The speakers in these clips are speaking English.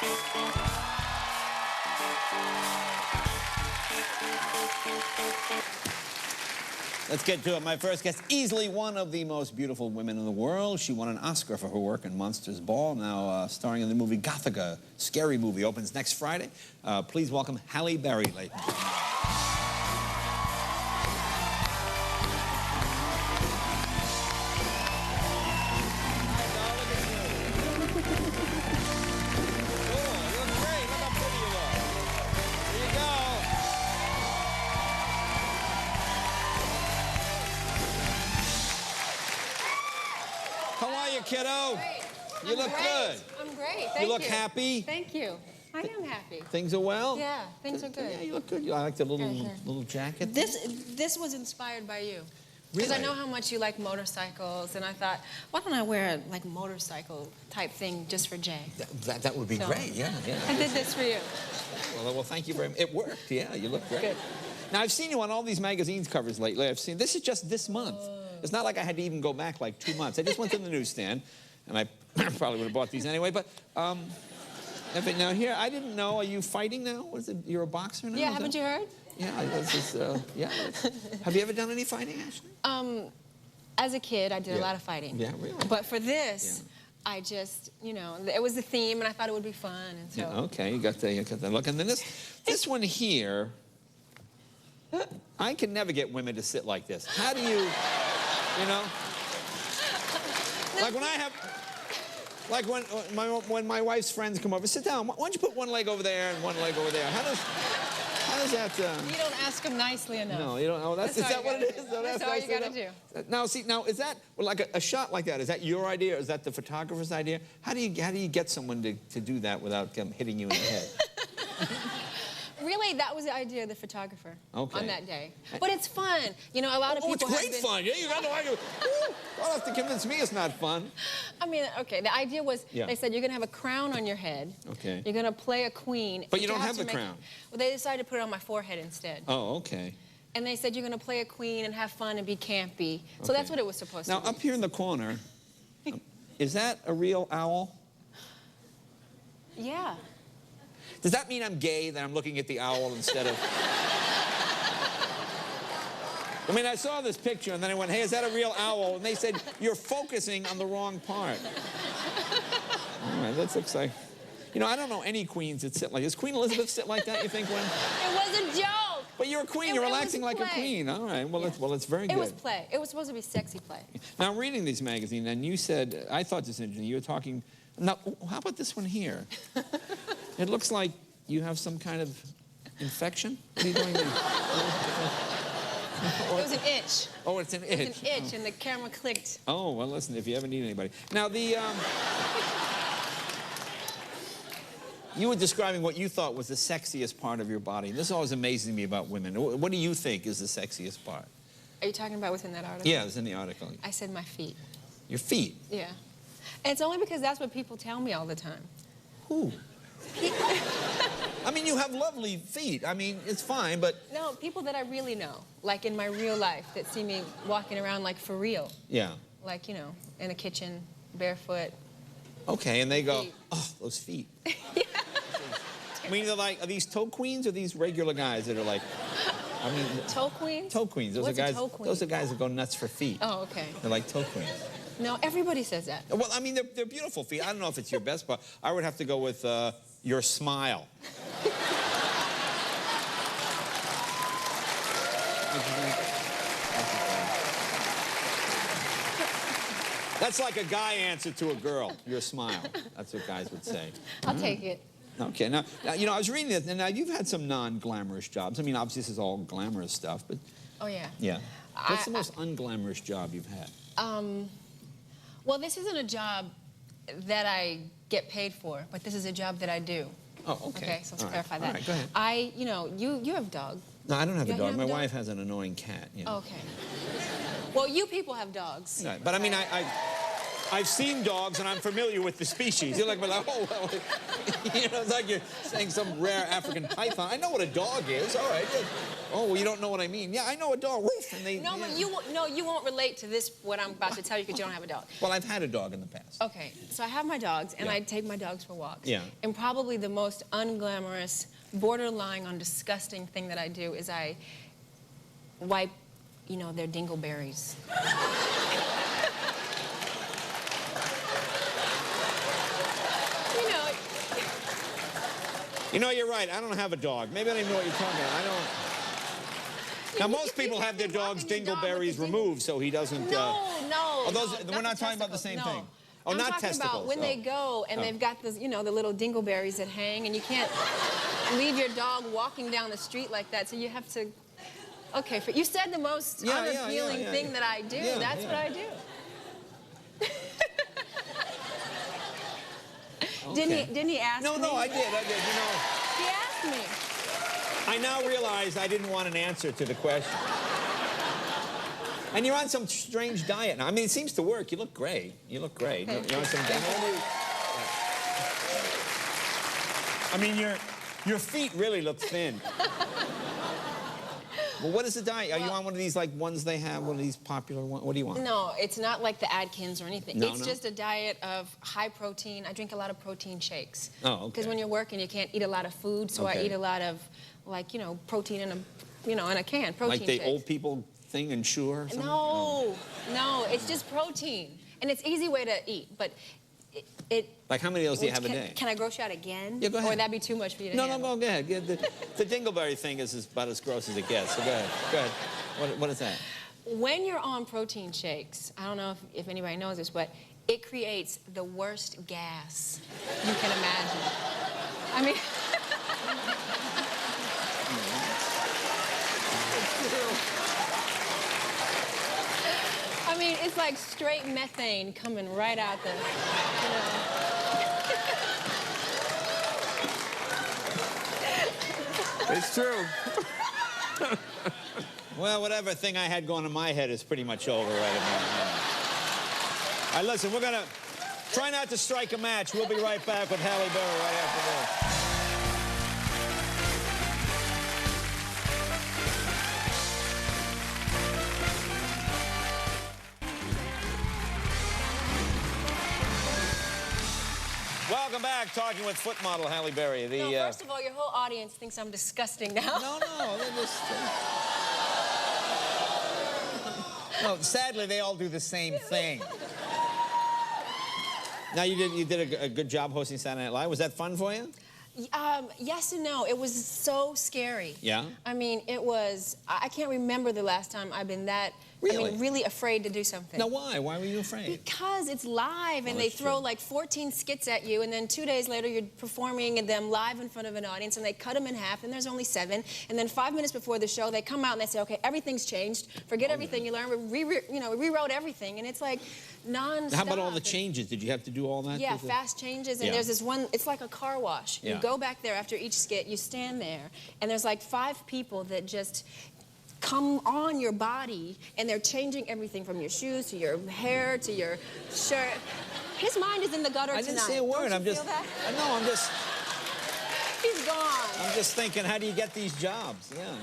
Let's get to it. My first guest, easily one of the most beautiful women in the world. She won an Oscar for her work in Monsters Ball, now starring in the movie Gothica. Scary movie, opens next Friday. Please welcome Halle Berry, ladies and gentlemen. How are you, kiddo? Great. You look good. I'm great. Thank you. You look happy. Thank you. I am happy. Things are well? Yeah, things are good. Yeah, you look good. I like the little jacket. This was inspired by you. Really? Because I know how much you like motorcycles, and I thought, why don't I wear a like motorcycle type thing just for Jay? That would be great. Yeah. I did this for you. Well, thank you very much. It worked. Yeah, you look great. Good. Now I've seen you on all these magazines covers lately. I've seen this is just this month. It's not like I had to even go back like 2 months. I just went to the newsstand, and I probably would have bought these anyway. But now here, I didn't know. Are you fighting now? What is it? You're a boxer now? Yeah, haven't you heard? Yeah, this is, yeah. Have you ever done any fighting, actually? As a kid, I did a lot of fighting. Yeah, really? But for this, I just, you know, it was the theme, and I thought it would be fun, and so. Yeah, okay, you got the look. And then this one here, I can never get women to sit like this. How do you know? Like when I have, like when my wife's friends come over, sit down. Why don't you put one leg over there and one leg over there? How does that? You don't ask them nicely enough. No, you don't. Oh, is that what it is? That's all you gotta do. Now, see, is that like a shot like that? Is that your idea? Or is that the photographer's idea? How do you get someone to do that without hitting you in the head? Really, that was the idea of the photographer on that day. Okay. But it's fun. You know, a lot of people it's great fun. Yeah, you got to like it. Don't have to convince me it's not fun. I mean, okay, the idea was, they said you're going to have a crown on your head. Okay. You're going to play a queen. But you don't have the crown. Well, they decided to put it on my forehead instead. Oh, okay. And they said you're going to play a queen and have fun and be campy. So that's what it was supposed to be. Now, up here in the corner, is that a real owl? Yeah. Does that mean I'm gay, that I'm looking at the owl instead of... I mean, I saw this picture, and then I went, hey, is that a real owl? And they said, you're focusing on the wrong part. All right, that looks like... You know, I don't know any queens that sit like this. Queen Elizabeth sit like that, you think, when... It was a joke! But you're a queen. You're relaxing like a queen. All right, well, it's very good. It was play. It was supposed to be sexy play. Now, I'm reading these magazines, and you said... I thought this was interesting. You were talking... Now, how about this one here? It looks like you have some kind of infection. What are you doing there? It was an itch. Oh, it's an itch. It was an itch, and the camera clicked. Oh, well, listen, if you ever need anybody. Now, you were describing what you thought was the sexiest part of your body. This always amazes me about women. What do you think is the sexiest part? Are you talking about within that article? Yeah, it's in the article. I said my feet. Your feet? Yeah. And it's only because that's what people tell me all the time. Who? I mean, you have lovely feet. I mean, it's fine, but... No, people that I really know, like in my real life, that see me walking around like for real. Yeah. Like, you know, in a kitchen, barefoot. Okay, and they go, oh, those feet. Yeah. I mean, are these toe queens or these regular guys that are like... I mean... Toe queens? Toe queens. Those What's are guys, a toe queen? Those are guys that go nuts for feet. Oh, okay. They're like toe queens. No, everybody says that. Well, I mean, they're beautiful feet. I don't know if it's your best part. I would have to go with your smile. That's like a guy answer to a girl, your smile. That's what guys would say. I'll take it. Okay, now, you know, I was reading this, and now you've had some non-glamorous jobs. I mean, obviously, this is all glamorous stuff, but... Oh, yeah. Yeah. What's the most unglamorous job you've had? Well, this isn't a job that I get paid for, but this is a job that I do. Oh, okay. Okay, so let's clarify that. All right, go ahead. You know, you have a dog. No, I don't have a dog. My dog? wife has an annoying cat. You know. Okay. Well, you people have dogs. Right, but I mean, I've seen dogs, and I'm familiar with the species. You're like, oh, well, you know, it's like you're saying some rare African python. I know what a dog is. All right. Yeah. Oh, well, you don't know what I mean. Yeah, I know a dog. Woof, and they, No, yeah. but you won't relate to this, what I'm about to tell you, because you don't have a dog. Well, I've had a dog in the past. Okay, so I have my dogs, and Yeah. I take my dogs for walks. Yeah. And probably the most unglamorous, borderline on disgusting thing that I do is I wipe, you know, their dingleberries. You know, you're right. I don't have a dog. Maybe I don't even know what you're talking about. I don't. Now, most people have their dogs' dingleberries removed, so he doesn't. No. Oh, those, no, we're not talking about the same no. thing. Oh, I'm not talking testicles. about when they go and they've got this, you know, the little dingleberries that hang, and you can't leave your dog walking down the street like that, so you have to. Okay, you said the most unappealing thing that I do. Yeah, That's what I do. Okay. Didn't he ask me? No, I did. You know. He asked me. I now realize I didn't want an answer to the question. And you're on some strange diet now. I mean, it seems to work. You look great. You look great. Okay. You're on some I mean, your feet really look thin. Well, what is the diet? Are you on one of these, like, ones they have, one of these popular ones? What do you want? No, it's not like the Atkins or anything. No, it's just a diet of high protein. I drink a lot of protein shakes. Oh, okay. Because when you're working, you can't eat a lot of food, so I eat a lot of, like, you know, protein in a, in a can, protein Like the shakes. old people thing, Ensure? No, it's just protein. And it's an easy way to eat, but Like, how many of those do you have a day? Can I gross you out again? Yeah, go ahead. Or would that be too much for you to No, handle? go ahead. The dingleberry thing is about as gross as it gets, so go ahead. Go ahead. What is that? When you're on protein shakes, I don't know if anybody knows this, but it creates the worst gas you can imagine. I mean... I mean, it's like straight methane coming right out the, you know. It's true. Well, whatever thing I had going in my head is pretty much over right about now. All right, listen, we're going to try not to strike a match. We'll be right back with Halle Berry right after this. Welcome back, talking with foot model Halle Berry. No, first of all, your whole audience thinks I'm disgusting now. No, they're just... No, sadly, they all do the same thing. Now, you did a good job hosting Saturday Night Live. Was that fun for you? Yes and no. It was so scary. Yeah? I mean, it was... I can't remember the last time I've been that... Really? I mean, really afraid to do something. Now, why? Why were you afraid? Because it's live, and they throw like 14 skits at you, and then 2 days later you're performing them live in front of an audience, and they cut them in half, and there's only 7. And then 5 minutes before the show, they come out and they say, okay, everything's changed. Forget everything you learned. We rewrote everything, and it's like non-stop. How about all the changes? Did you have to do all that? Yeah, fast changes, and there's this one, it's like a car wash. You go back there after each skit, you stand there, and there's like 5 people that just come on your body, and they're changing everything from your shoes to your hair to your shirt. His mind is in the gutter tonight. I didn't say a word. Don't you feel that? No, I'm just... He's gone. I'm just thinking, how do you get these jobs? Yeah.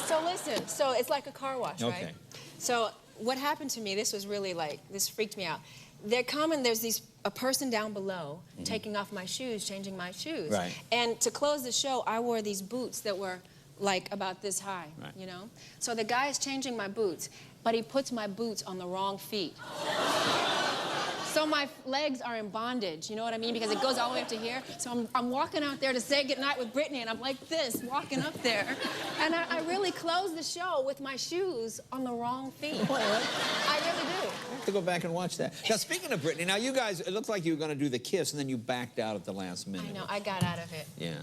So listen, so it's like a car wash, right? Okay. So what happened to me, this was really like, this freaked me out. They're coming, there's a person down below taking off my shoes, changing my shoes. Right. And to close the show, I wore these boots that were like about this high, you know? So the guy is changing my boots, but he puts my boots on the wrong feet. So my legs are in bondage, you know what I mean? Because it goes all the way up to here. So I'm walking out there to say goodnight with Brittany, and I'm like this, walking up there. And I really closed the show with my shoes on the wrong feet. I really do. I have to go back and watch that. Now, speaking of Brittany, now you guys, it looked like you were going to do the kiss, and then you backed out at the last minute. I know, I got out of it. Yeah.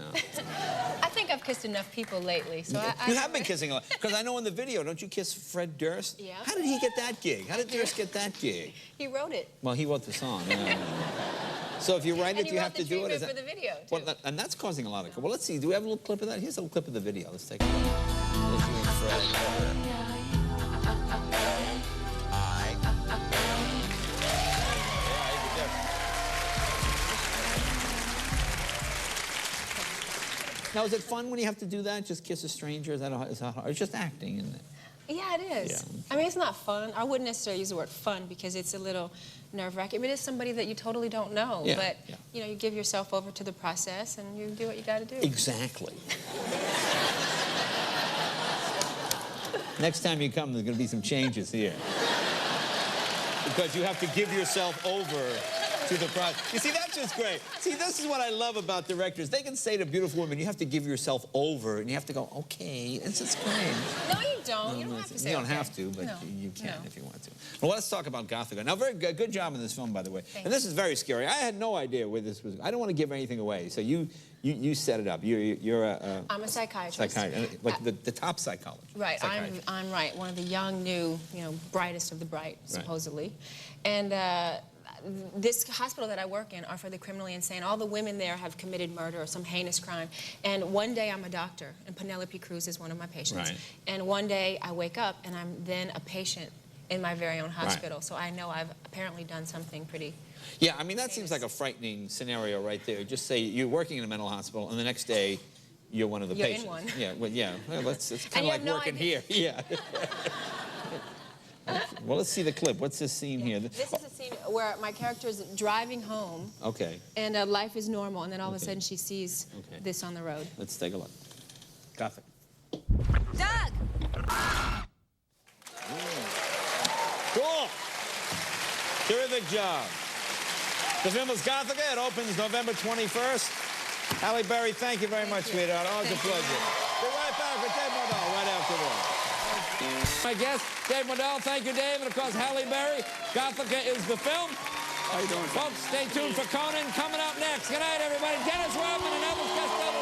I think I've kissed enough people lately, so You have been kissing a lot. Because I know in the video, don't you kiss Fred Durst? Yeah. How did he get that gig? How did Durst get that gig? He wrote it. Well, he wrote the song. Yeah. So if you write it, you have to do it. And he wrote the treatment for the video, too. Well, and that's causing a lot of... Well, let's see. Do we have a little clip of that? Here's a little clip of the video. Let's take a look. There's you and Fred. Now, is it fun when you have to do that? Just kiss a stranger? Is that hard? It's just acting, isn't it? Yeah, it is. Yeah. I mean, it's not fun. I wouldn't necessarily use the word fun because it's a little nerve-wracking. I mean, it's somebody that you totally don't know. Yeah, But, yeah. you know, you give yourself over to the process and you do what you got to do. Exactly. Next time you come, there's going to be some changes here. Because you have to give yourself over to the process. You see, that's just great. See, this is what I love about directors. They can say to beautiful women, you have to give yourself over, and you have to go, okay, it's just great. No, you don't. You don't have to say You don't okay. have to, but No, you can no. if you want to. Well, let's talk about Gothica. Now, very good job in this film, by the way. Thank And this is very scary. I had no idea where this was. I don't want to give anything away. So you set it up. You're a I'm a psychiatrist. like the top psychologist. Right, Psychiatrist. I'm right, one of the young, new, you know, brightest of the bright, supposedly. And this hospital that I work in are for the criminally insane. All the women there have committed murder or some heinous crime. And one day I'm a doctor, and Penelope Cruz is one of my patients. Right. And one day I wake up, and I'm then a patient in my very own hospital. So I know I've apparently done something pretty... Yeah, I mean, that seems like a frightening scenario right there. Just say you're working in a mental hospital, and the next day you're one of the patients. You're in one. Yeah, well, yeah. Well, it's kind you of like have no working idea. here. Yeah. Well, let's see the clip. What's this scene here? This is a scene where my character is driving home. Okay. And life is normal, and then all of a sudden she sees this on the road. Let's take a look. Gothic. Doug! Cool. Terrific job. The film is Gothica. It opens November 21st. Halle Berry, thank you very much, sweetheart. Always a pleasure. We're right back with Dave Modell right after this. My guest, Dave Modell. Thank you, Dave. And, of course, Halle Berry. Gothica is the film. How you doing? Folks, stay tuned for Conan coming up next. Good night, everybody. Dennis Rodman and Elvis Costello.